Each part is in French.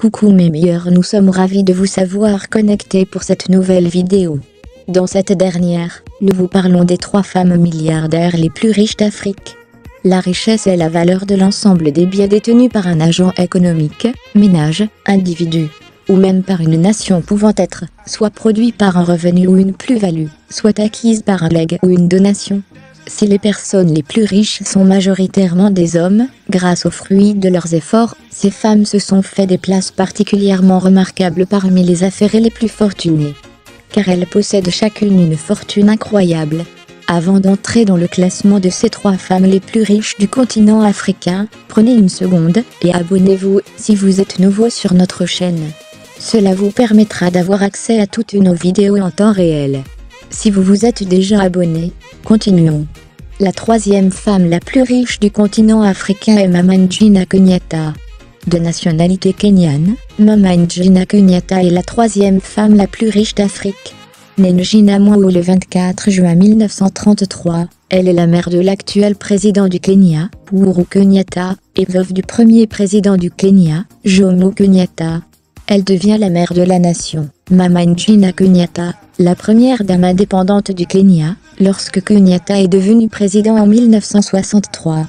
Coucou mes meilleurs, nous sommes ravis de vous savoir connectés pour cette nouvelle vidéo. Dans cette dernière, nous vous parlons des 3 femmes milliardaires les plus riches d'Afrique. La richesse est la valeur de l'ensemble des biens détenus par un agent économique, ménage, individu, ou même par une nation pouvant être, soit produit par un revenu ou une plus-value, soit acquise par un legs ou une donation. Si les personnes les plus riches sont majoritairement des hommes, grâce aux fruits de leurs efforts, ces femmes se sont fait des places particulièrement remarquables parmi les affairés les plus fortunés. Car elles possèdent chacune une fortune incroyable. Avant d'entrer dans le classement de ces 3 femmes les plus riches du continent africain, prenez une seconde et abonnez-vous si vous êtes nouveau sur notre chaîne. Cela vous permettra d'avoir accès à toutes nos vidéos en temps réel. Si vous vous êtes déjà abonné, continuons. La 3e femme la plus riche du continent africain est Mama Ngina Kenyatta. De nationalité kenyane, Mama Ngina Kenyatta est la 3e femme la plus riche d'Afrique. Née Ngina Moi le 24 juin 1933, elle est la mère de l'actuel président du Kenya, Uhuru Kenyatta, et veuve du premier président du Kenya, Jomo Kenyatta. Elle devient la mère de la nation, Mama Ngina Kenyatta, la première dame indépendante du Kenya, lorsque Kenyatta est devenu président en 1963.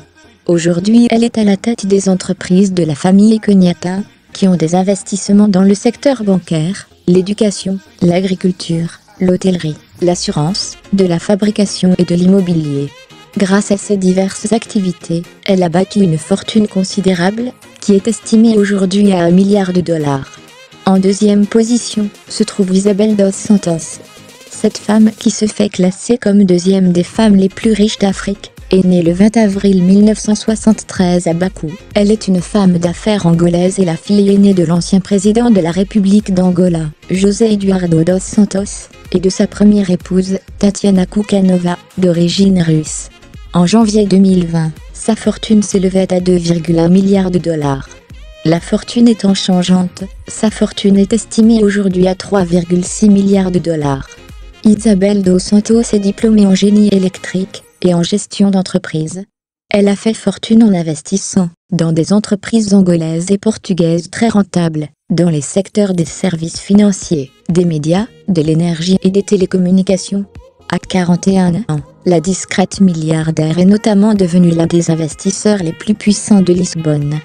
Aujourd'hui, elle est à la tête des entreprises de la famille Kenyatta, qui ont des investissements dans le secteur bancaire, l'éducation, l'agriculture, l'hôtellerie, l'assurance, de la fabrication et de l'immobilier. Grâce à ces diverses activités, elle a bâti une fortune considérable, qui est estimée aujourd'hui à $1 milliard. En 2e position, se trouve Isabel dos Santos. Cette femme, qui se fait classer comme 2e des femmes les plus riches d'Afrique, est née le 20 avril 1973 à Bakou. Elle est une femme d'affaires angolaise et la fille aînée de l'ancien président de la République d'Angola, José Eduardo dos Santos, et de sa première épouse, Tatiana Kukanova, d'origine russe. En janvier 2020, sa fortune s'élevait à $2,1 milliards. La fortune étant changeante, sa fortune est estimée aujourd'hui à $3,6 milliards. Isabel dos Santos est diplômée en génie électrique et en gestion d'entreprise. Elle a fait fortune en investissant dans des entreprises angolaises et portugaises très rentables, dans les secteurs des services financiers, des médias, de l'énergie et des télécommunications. À 41 ans, la discrète milliardaire est notamment devenue l'un des investisseurs les plus puissants de Lisbonne.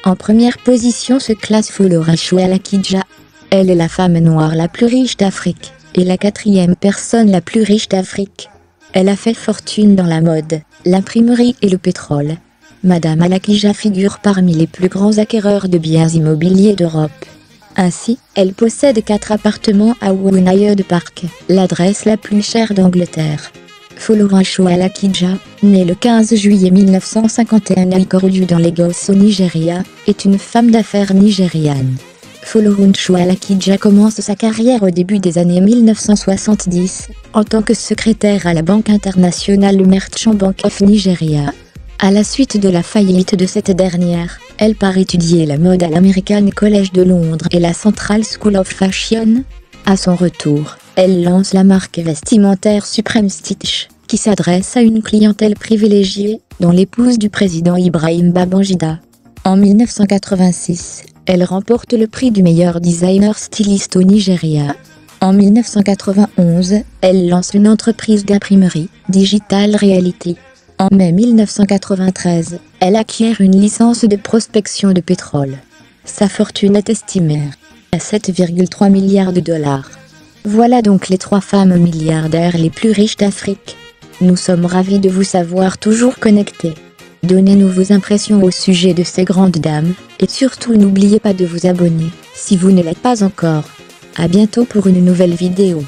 En première position se classe Flora Chouala-Kidja. Elle est la femme noire la plus riche d'Afrique, et la 4e personne la plus riche d'Afrique. Elle a fait fortune dans la mode, l'imprimerie et le pétrole. Madame Alakija figure parmi les plus grands acquéreurs de biens immobiliers d'Europe. Ainsi, elle possède 4 appartements à Wunayode Park, l'adresse la plus chère d'Angleterre. Flora Chouala-Kidja, née le 15 juillet 1951 à Ikorodu dans Lagos au Nigeria, est une femme d'affaires nigériane. Flora Chouala-Kidja commence sa carrière au début des années 1970, en tant que secrétaire à la Banque internationale Merchant Bank of Nigeria. À la suite de la faillite de cette dernière, elle part étudier la mode à l'American College de Londres et la Central School of Fashion. À son retour, elle lance la marque vestimentaire Supreme Stitch, qui s'adresse à une clientèle privilégiée, dont l'épouse du président Ibrahim Babangida. En 1986, elle remporte le prix du meilleur designer styliste au Nigeria. En 1991, elle lance une entreprise d'imprimerie, Digital Reality. En mai 1993, elle acquiert une licence de prospection de pétrole. Sa fortune est estimée à $7,3 milliards. Voilà donc les 3 femmes milliardaires les plus riches d'Afrique. Nous sommes ravis de vous savoir toujours connectés. Donnez-nous vos impressions au sujet de ces grandes dames, et surtout n'oubliez pas de vous abonner, si vous ne l'êtes pas encore. À bientôt pour une nouvelle vidéo.